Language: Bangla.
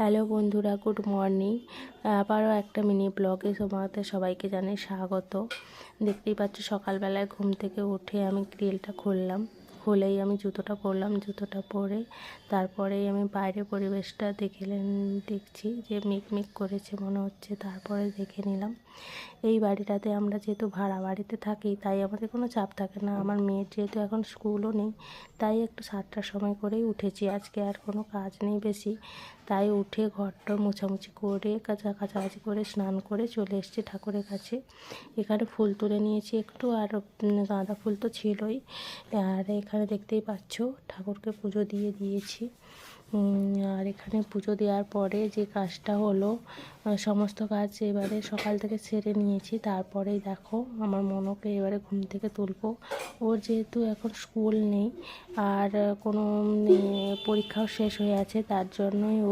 হ্যালো বন্ধুরা, গুড মর্নিং। আবারও একটা মিনি ব্লগে তোমাদের সবাইকে জানাই স্বাগত। দেখতেই পাচ্ছ সকালবেলায় ঘুম থেকে উঠে আমি গ্রিলটা খুলেই আমি জুতোটা পরলাম। জুতোটা পরে তারপরেই আমি বাইরের পরিবেশটা দেখছি যে মিকমিক করেছে মনে হচ্ছে। তারপরে দেখে নিলাম এই বাড়িটাতে আমরা যেহেতু ভাড়া বাড়িতে থাকি তাই আমাদের কোনো চাপ থাকে না। আমার মেয়ের যেহেতু এখন স্কুলও নেই তাই একটু 7টার সময় করেই উঠেছি। আজকে আর কোনো কাজ নেই বেশি, তাই উঠে ঘরটা মোছামুছি করে কাছাকাছি করে স্নান করে চলে এসেছি ঠাকুরের কাছে। এখানে ফুল তুলে নিয়েছি একটু, আর গাঁদা ফুল তো ছিলই। আর এখানে দেখতেই পাচ্ছ ঠাকুরকে পুজো দিয়েছি। আর এখানে পুজো দেওয়ার পরে যে কাজটা হলো, সমস্ত কাজ এবারে সকাল থেকে সেরে নিয়েছি। তারপরেই দেখো আমার মনকে এবারে ঘুম থেকে তুলবো। ওর যেহেতু এখন স্কুল নেই আর কোনো পরীক্ষাও শেষ হয়ে আছে, তার জন্যই ও